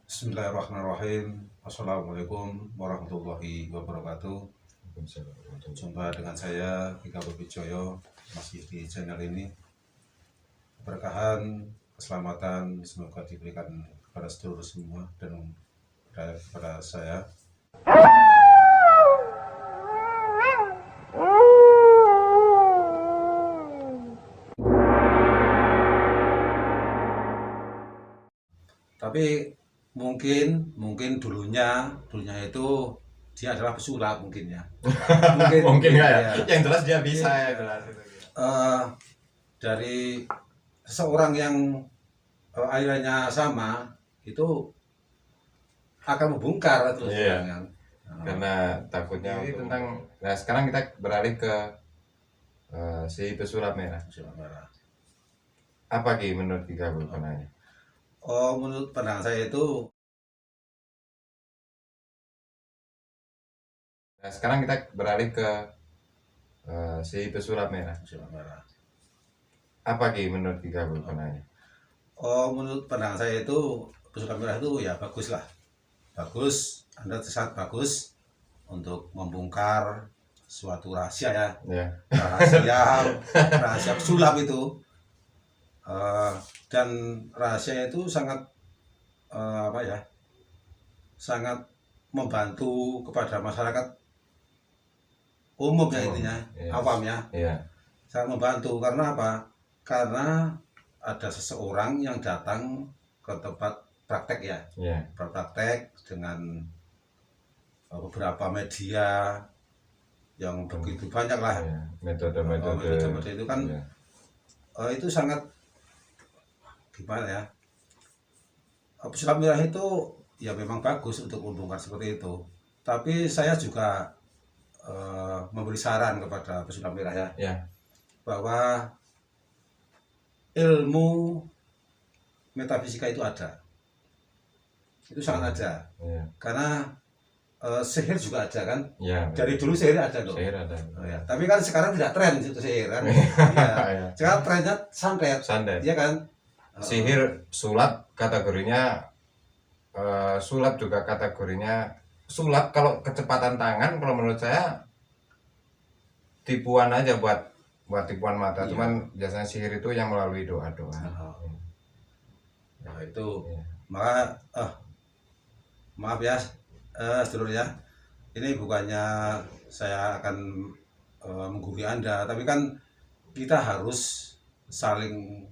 Bismillahirrahmanirrahim. Assalamualaikum warahmatullahi wabarakatuh. Jumpa dengan saya Kika Bobijoyo masih di channel ini. Keberkahan, keselamatan semoga diberikan kepada seluruh semua dan kepada saya. Tapi mungkin dulunya itu dia adalah pesulap mungkin ya. Mungkin ya. Yang jelas dia bisa ya jelas itu. Dari seseorang yang alirannya sama itu akan membongkar terus kan. Karena takutnya ini tentang. Nah sekarang kita beralih ke si pesulap merah. Apa Ki menurut Kika penanya? Menurut pandangan saya itu. Nah sekarang kita beralih ke si pesulap merah. Apa Ki menurut Kika penanya? Menurut pandangan saya itu pesulap merah itu ya bagus lah, bagus. Anda sangat bagus untuk membongkar suatu rahasia ya. Rahasia pesulap itu. Dan rahasia itu sangat sangat membantu kepada masyarakat umum ya, intinya awam ya. Sangat membantu karena apa? Karena ada seseorang yang datang ke tempat praktek ya. Praktek dengan beberapa media yang begitu banyak lah. Metode itu kan itu sangat gimana ya, pesulap merah itu ya memang bagus untuk membongkar seperti itu. Tapi saya juga memberi saran kepada pesulap merah ya, bahwa ilmu metafisika itu ada, itu sangat ada. Karena sihir juga ada kan. Dari dulu sihir ada loh. Tapi kan sekarang tidak tren itu sihir kan. Sekarang trennya santet ya kan. Sihir sulap kategorinya sulap juga kategorinya sulap. Kalau kecepatan tangan kalau menurut saya tipuan aja buat tipuan mata. Cuman biasanya sihir itu yang melalui doa-doa. Nah itu maka maaf ya sedulur ya, ini bukannya saya akan menggurui Anda, tapi kan kita harus saling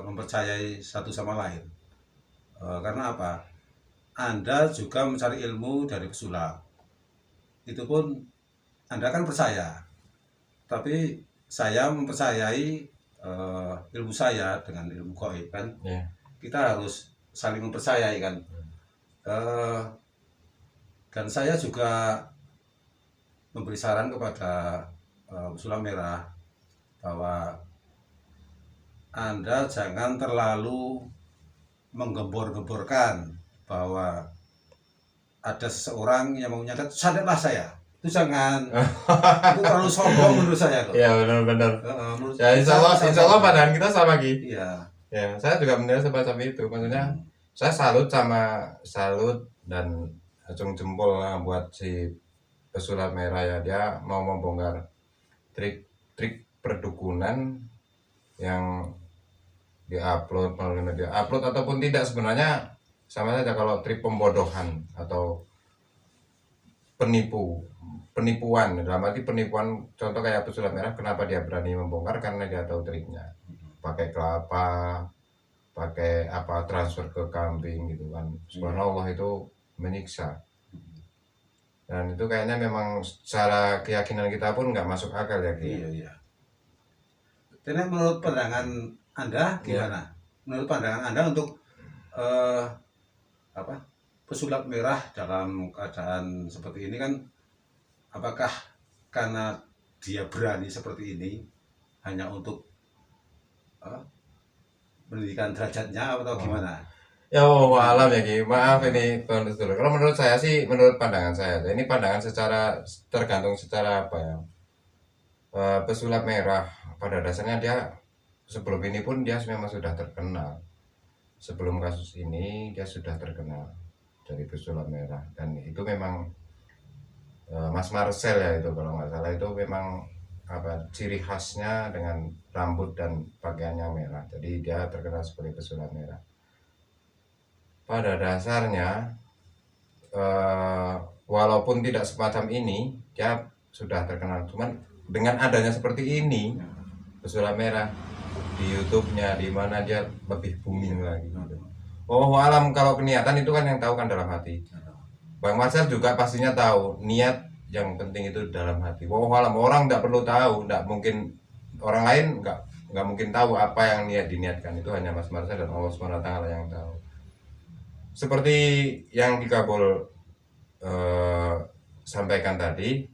mempercayai satu sama lain. Karena apa? Anda juga mencari ilmu dari pesulap, itu pun Anda kan percaya, tapi saya mempercayai ilmu saya dengan ilmu gaib kan. Kita harus saling mempercayai kan. Dan saya juga memberi saran kepada pesulap merah bahwa Anda jangan terlalu menggembor-gemborkan bahwa ada seseorang yang mau nyatet, santetlah saya. Itu jangan. Itu terlalu sombong menurut saya loh. Ya benar-benar. Ya insya Allah pandangan kita sama Ki. Ya saya juga menilai seperti itu. Maksudnya saya salut dan acung jempol buat si pesulap merah ya. Dia mau membongkar trik perdukunan yang diupload melalui media upload ataupun tidak, sebenarnya sama saja. Kalau trik pembodohan atau penipuan dalam arti penipuan, contoh kayak pesulap merah, kenapa dia berani membongkar? Karena dia tahu triknya, pakai kelapa, pakai transfer ke kambing gitu kan. Subhanallah, itu menyiksa. Dan itu kayaknya memang secara keyakinan kita pun nggak masuk akal ya. Iya. Jadi menurut pandangan Anda gimana? Menurut pandangan Anda untuk pesulap merah dalam keadaan seperti ini kan, apakah karena dia berani seperti ini hanya untuk meninggikan derajatnya atau gimana? Ya alam ya Ki, maaf ini dulu. Kalau menurut saya sih, menurut pandangan saya, ini pandangan tergantung secara apa ya. Pesulap merah pada dasarnya dia sebelum ini pun dia memang sudah terkenal. sebelum kasus ini dia sudah terkenal dari pesulap merah, dan itu memang Mas Marcel ya itu kalau nggak salah, itu memang apa ciri khasnya dengan rambut dan pakaiannya merah, jadi dia terkenal sebagai pesulap merah. Pada dasarnya walaupun tidak semacam ini dia sudah terkenal, cuman dengan adanya seperti ini pesulap merah di YouTube-nya di mana dia lebih booming lagi gitu. Oh alam, kalau niatan itu kan yang tahu kan dalam hati. Bang Marcel juga pastinya tahu niat, yang penting itu dalam hati. Oh alam, orang nggak perlu tahu, nggak mungkin orang lain nggak mungkin tahu apa yang niat diniatkan, itu hanya Mas Marcel dan Allah SWT yang tahu. Seperti yang Kikabul sampaikan tadi,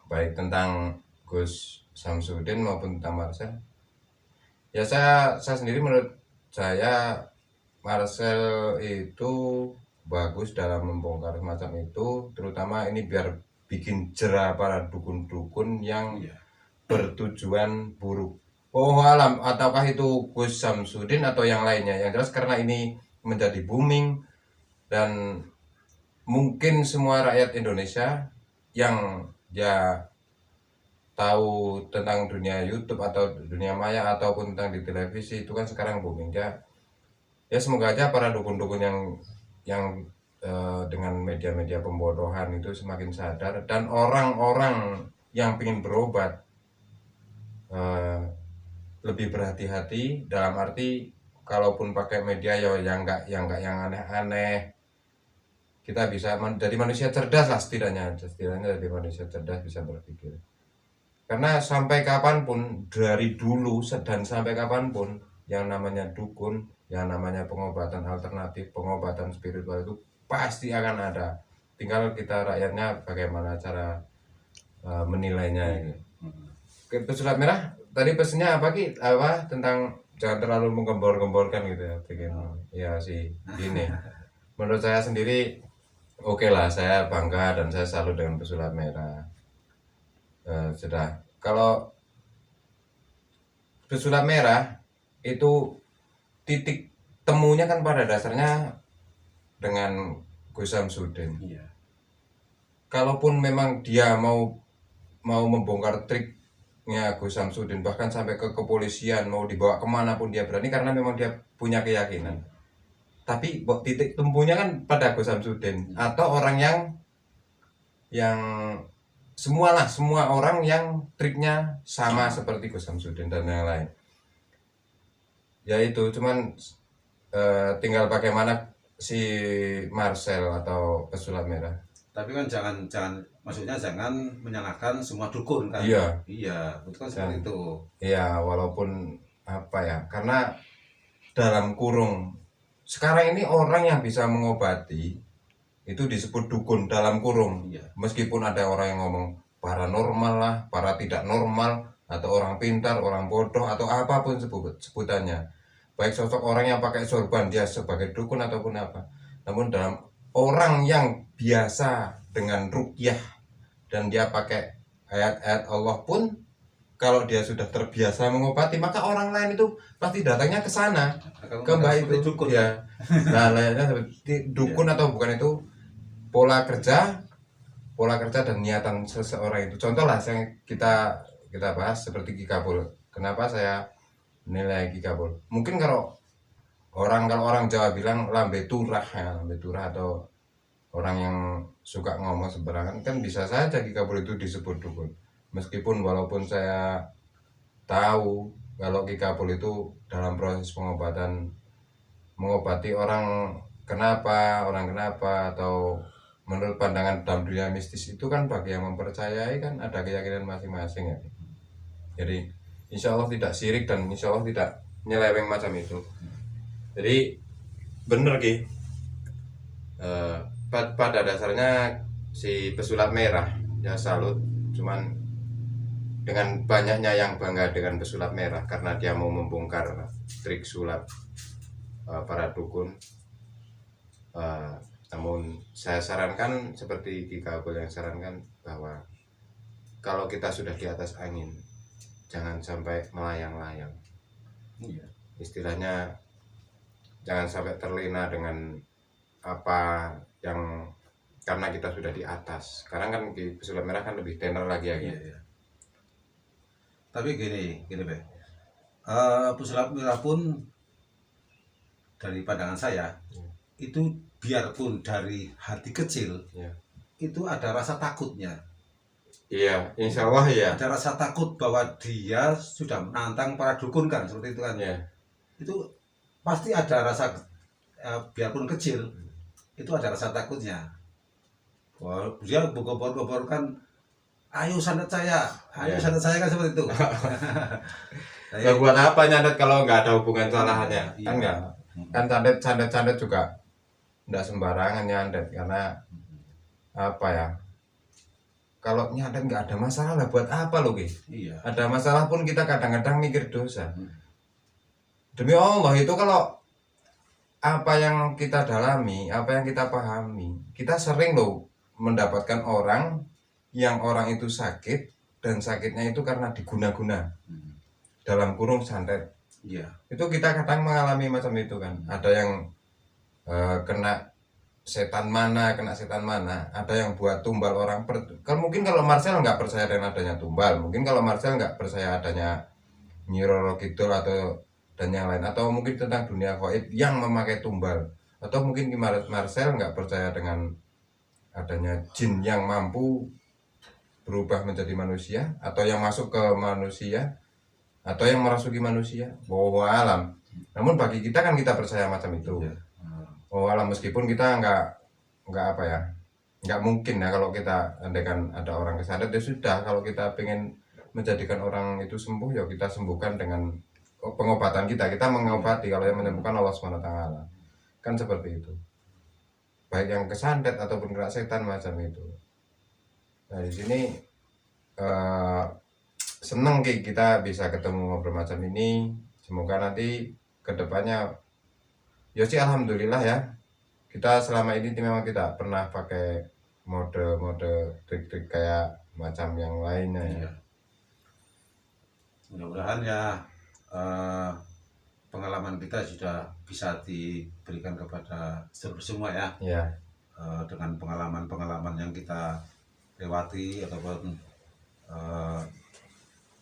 baik tentang Gus Samsudin maupun tentang Marcel, ya saya sendiri menurut saya Marcel itu bagus dalam membongkar semacam itu, terutama ini biar bikin jera para dukun-dukun yang bertujuan buruk. Oh alam, ataukah itu Gus Samsudin atau yang lainnya, yang jelas karena ini menjadi booming dan mungkin semua rakyat Indonesia yang ya tahu tentang dunia YouTube atau dunia maya ataupun tentang di televisi itu kan sekarang booming ya. Ya semoga aja para dukun-dukun yang dengan media-media pembodohan itu semakin sadar, dan orang-orang yang ingin berobat lebih berhati-hati, dalam arti kalaupun pakai media ya yang aneh-aneh. Kita bisa jadi manusia cerdas lah, setidaknya jadi manusia cerdas, bisa berpikir. Karena sampai kapanpun, dari dulu dan sampai kapanpun, yang namanya dukun, yang namanya pengobatan alternatif, pengobatan spiritual itu pasti akan ada. Tinggal kita rakyatnya bagaimana cara menilainya. Pesulap merah tadi pesannya apa Ki? Apa tentang jangan terlalu menggembor-gemborkan gitu ya, bikin ya sih ini. Menurut saya sendiri oke lah, saya bangga dan saya salut dengan pesulap merah. Sudah, kalau pesulap merah itu titik temunya kan pada dasarnya dengan Gus Samsudin. Iya. Kalaupun memang dia mau membongkar triknya Gus Samsudin, bahkan sampai ke kepolisian, mau dibawa kemana pun dia berani karena memang dia punya keyakinan. Tapi titik tumpunya kan pada Gus Samsudin atau orang yang semua orang yang triknya sama seperti Gus Samsudin dan yang lain. Ya itu cuman tinggal bagaimana si Marcel atau pesulap merah. Tapi kan maksudnya jangan menyalahkan semua dukun kan. Iya, itu kan seperti itu. Iya, walaupun apa ya, karena dalam kurung sekarang ini orang yang bisa mengobati itu disebut dukun dalam kurung. Iya. Meskipun ada orang yang ngomong paranormal lah, para tidak normal, atau orang pintar, orang bodoh, atau apapun sebutannya. Baik sosok orang yang pakai sorban dia sebagai dukun ataupun apa. Namun dalam orang yang biasa dengan ruqyah dan dia pakai ayat-ayat Allah pun, kalau dia sudah terbiasa mengobati, maka orang lain itu pasti datangnya ke sana, ke mbak itu dukun ya. Nah, lainnya seperti dukun atau bukan, itu pola kerja dan niatan seseorang itu. Contoh lah yang kita bahas seperti Kikabul. Kenapa saya menilai Kikabul? Mungkin kalau orang Jawa bilang lambe turah atau orang yang suka ngomong sembarangan, kan bisa saja Kikabul itu disebut dukun. Meskipun walaupun saya tahu kalau Kikabul itu dalam proses mengobati orang kenapa atau menurut pandangan dalam dunia mistis itu kan bagi yang mempercayai kan ada keyakinan masing-masing ya. Jadi insya Allah tidak syirik dan insya Allah tidak nyeleweng macam itu. Jadi bener Ki, pada dasarnya si pesulap merah ya salut, cuman dengan banyaknya yang bangga dengan pesulap merah karena dia mau membongkar trik sulap para dukun. Namun saya sarankan seperti Kikabul yang sarankan bahwa kalau kita sudah di atas angin jangan sampai melayang-layang. Istilahnya jangan sampai terlena dengan apa yang karena kita sudah di atas. Sekarang kan di pesulap merah kan lebih tenar lagi ya gitu. Iya. Tapi gini Pak. Pesulap merah pun dari pandangan saya itu biarpun dari hati kecil itu ada rasa takutnya. Iya, insya Allah ya. Ada rasa takut bahwa dia sudah menantang para dukun kan, seperti itu kan. Itu pasti ada rasa, biarpun kecil, itu ada rasa takutnya. Wah, dia gobor-gobor kan, ayo santet saya kan seperti itu. Nah, buat apa nyandet kalau nggak ada hubungan salahannya? Kan enggak. Kan sandet juga nggak sembarangan nyandet, karena apa ya? Kalau nyandet nggak ada masalah lah, buat apa loh guys? Iya. Ada masalah pun kita kadang-kadang mikir dosa. Demi Allah itu kalau apa yang kita dalami, apa yang kita pahami, kita sering loh mendapatkan orang yang orang itu sakit dan sakitnya itu karena diguna-guna dalam kurung santet. Iya. Itu kita kadang mengalami macam itu kan. Ada yang kena setan mana, ada yang buat tumbal orang. Mungkin kalau Marcel nggak percaya dengan adanya tumbal, mungkin kalau Marcel nggak percaya adanya Nyi Roro Kidul atau dan yang lain, atau mungkin tentang dunia gaib yang memakai tumbal, atau mungkin Marcel nggak percaya dengan adanya jin yang mampu berubah menjadi manusia, atau yang masuk ke manusia, atau yang merasuki manusia. Wallahu alam. Namun bagi kita kan kita percaya macam itu. Oh alam, meskipun kita nggak apa ya, nggak mungkin ya kalau kita andaikan ada orang kesantet ya sudah, kalau kita pengen menjadikan orang itu sembuh ya kita sembuhkan dengan pengobatan kita mengobati. Kalau yang menyembuhkan Allah SWT kan seperti itu, baik yang kesantet ataupun kena setan macam itu. Nah di sini seneng kita bisa ketemu ngobrol macam ini. Semoga nanti kedepannya ya sih alhamdulillah ya, kita selama ini memang tidak pernah pakai mode trik-trik kayak macam yang lainnya ya. Mudah-mudahan ya pengalaman kita sudah bisa diberikan kepada semua ya. Dengan pengalaman-pengalaman yang kita lewati ataupun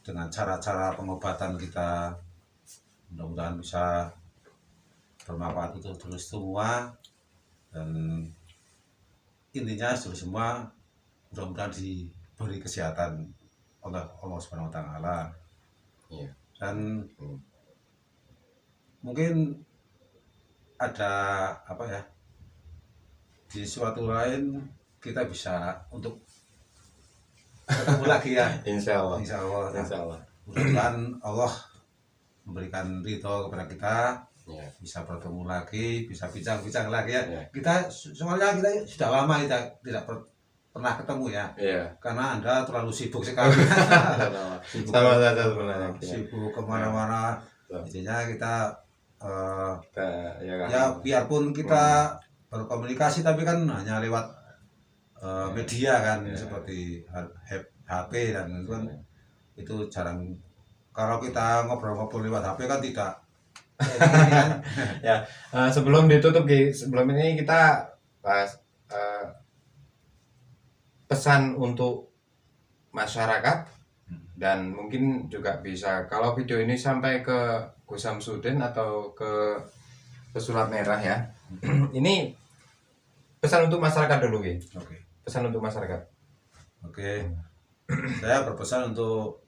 dengan cara-cara pengobatan kita, mudah-mudahan bisa bermanfaat untuk terus semua, dan intinya terus semua mudah-mudahan diberi kesehatan oleh Allah Subhanahu wa taala. Dan mungkin ada apa ya, di suatu lain kita bisa untuk ketemu lagi ya. Insya Allah. Mudah-mudahan Allah memberikan ridho kepada kita, bisa bertemu lagi, bisa bincang-bincang lagi ya. Kita soalnya kita sudah lama kita tidak pernah ketemu ya. Karena Anda terlalu sibuk sekali. Sibuk kemana-mana. Jadinya kita ya biarpun kita berkomunikasi tapi kan hanya lewat media kan, seperti HP dan itu kan itu jarang. Kalau kita ngobrol-ngobrol lewat HP kan tidak. Sebelum ditutup, sebelum ini kita bahas pesan untuk masyarakat, dan mungkin juga bisa kalau video ini sampai ke Gus Samsudin atau ke Pesulap Merah ya. Ini pesan untuk masyarakat dulu pesan untuk masyarakat. Saya berpesan untuk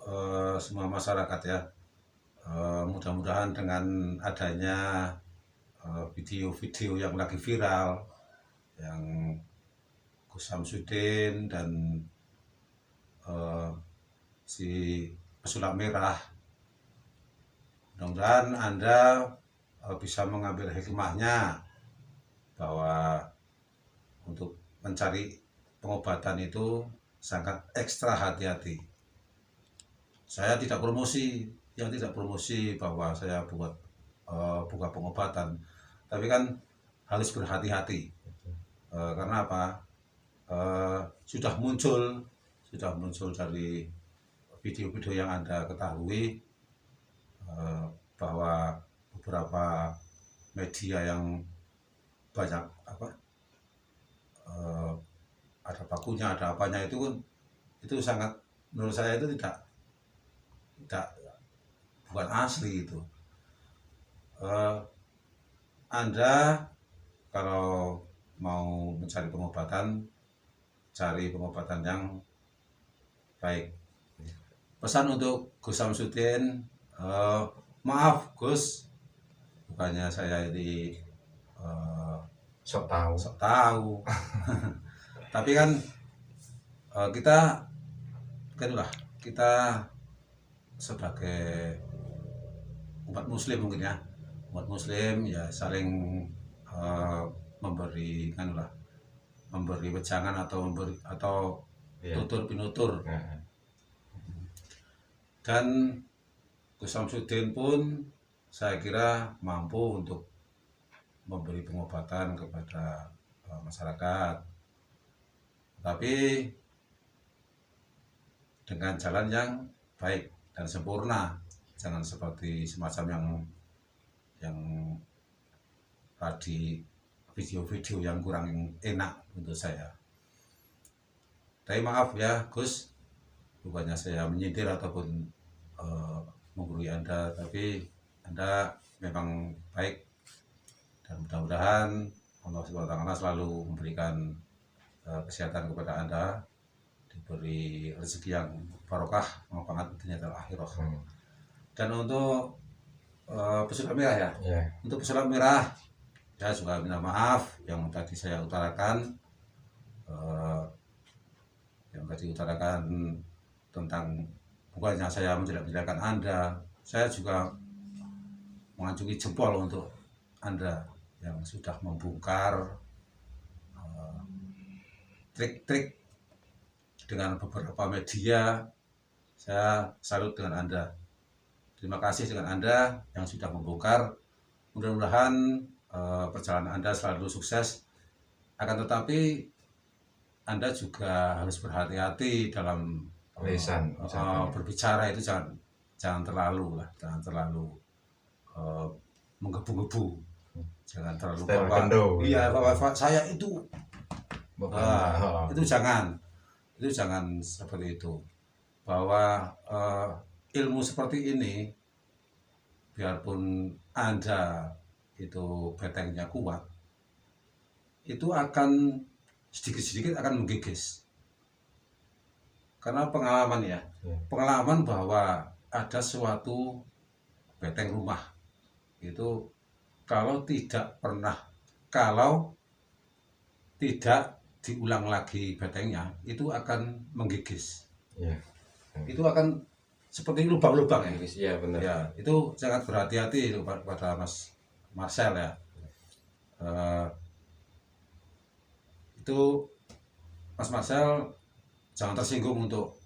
semua masyarakat ya. Mudah-mudahan dengan adanya video-video yang lagi viral, yang Gus Samsudin dan si Pesulap Merah, mudah-mudahan Anda bisa mengambil hikmahnya bahwa untuk mencari pengobatan itu sangat ekstra hati-hati. Saya tidak promosi bahwa saya buka pengobatan, tapi kan harus berhati-hati. Karena apa? Sudah muncul dari video-video yang Anda ketahui bahwa beberapa media yang banyak apa ada pakunya, ada apanya, itu sangat, menurut saya itu tidak bukan asli itu. Anda kalau mau mencari pengobatan, cari pengobatan yang baik. Pesan untuk Gus Samsudin, maaf Gus, bukannya saya ini sok tahu tapi kan kita sebagai umat muslim mungkin ya, umat muslim ya saling memberi wejangan atau tutur pinutur. Dan Gus Samsudin pun saya kira mampu untuk memberi pengobatan kepada masyarakat, tapi dengan jalan yang baik dan sempurna, jangan seperti semacam yang tadi video-video yang kurang enak untuk saya. Tapi maaf ya Gus, bukannya saya menyindir ataupun menggurui Anda, tapi Anda memang baik, dan mudah-mudahan Allah SWT selalu memberikan kesehatan kepada Anda, diberi rezeki yang barokah, manfaat dunia dan akhirat. Dan untuk pesulap merah ya, untuk pesulap merah saya juga minta maaf yang tadi saya utarakan, tentang bukannya saya menjelek-jelekan Anda, saya juga mengacungi jempol untuk Anda yang sudah membongkar trik-trik dengan beberapa media. Saya salut dengan Anda. Terima kasih dengan Anda yang sudah membongkar. Mudah-mudahan perjalanan Anda selalu sukses. Akan tetapi Anda juga harus berhati-hati dalam lisan berbicara, itu jangan terlalu menggebu-gebu, jangan terlalu bahwa saya itu itu jangan seperti itu. Bahwa ilmu seperti ini, biarpun Anda itu betengnya kuat, itu akan sedikit-sedikit akan menggigis. Karena pengalaman bahwa ada suatu beteng rumah itu kalau tidak diulang lagi betengnya, itu akan menggigis. Itu akan seperti lubang-lubang ya. Benar. Ya, itu sangat berhati-hati kepada Mas Marcel ya. Itu Mas Marcel jangan tersinggung untuk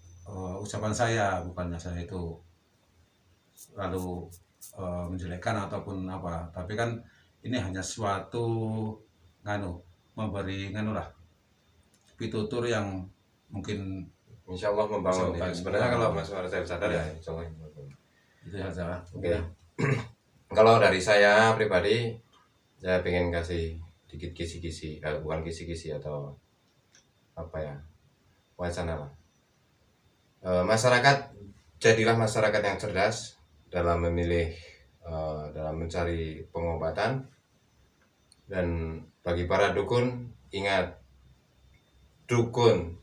ucapan saya, bukannya saya itu lalu menjelekkan ataupun apa, tapi kan ini hanya suatu memberi pitutur yang mungkin insya Allah membangun ya. Sebenarnya kalau Mas Marcel sadar ya insya Allah itu saja. Oke. Kalau dari saya pribadi, saya pengen kasih sedikit kisi-kisi, bukan kisi-kisi atau apa ya, wacana lah. Masyarakat, jadilah masyarakat yang cerdas dalam memilih, dalam mencari pengobatan. Dan bagi para dukun, ingat, dukun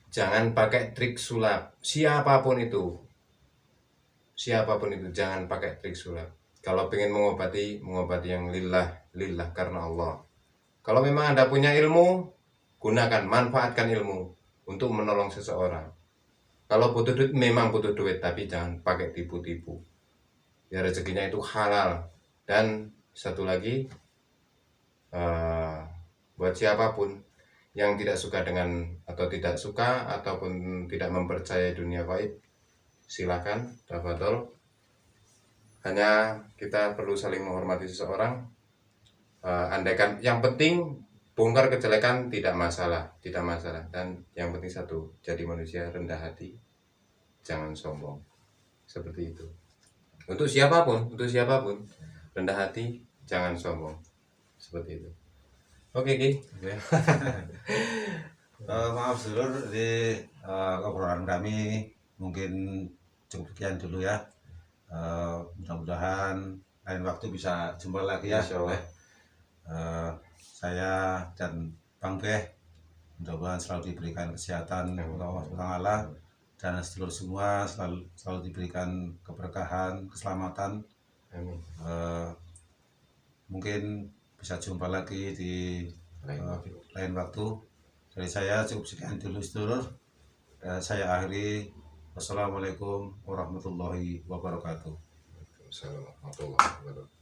jangan pakai trik sulap. Siapapun itu jangan pakai trik sulap. Kalau pengen mengobati yang lillah karena Allah. Kalau memang Anda punya ilmu, manfaatkan ilmu untuk menolong seseorang. Kalau butuh duit, memang butuh duit, tapi jangan pakai tipu-tipu. Ya, rezekinya itu halal. Dan satu lagi, buat siapapun yang tidak suka ataupun tidak mempercayai dunia gaib, silakan tafadhol. Hanya kita perlu saling menghormati seseorang. Andaikan yang penting bongkar kejelekan tidak masalah. Dan yang penting satu, jadi manusia rendah hati, jangan sombong. Seperti itu. Untuk siapapun rendah hati, jangan sombong seperti itu. Oke Ki. Maaf sedulur, di obrolan kami mungkin cukup sekian dulu ya. Mudah-mudahan lain waktu bisa jumpa lagi ya. Saya dan Bang Beh mudah-mudahan selalu diberikan kesehatan oleh Allah SWT, dan sedulur semua selalu diberikan keberkahan, keselamatan. Amin. Mungkin bisa jumpa lagi di lain waktu. Dari saya cukup sekian dulu sedulur. Saya akhiri. Wassalamualaikum warahmatullahi wabarakatuh. Waalaikumsalam warahmatullahi wabarakatuh.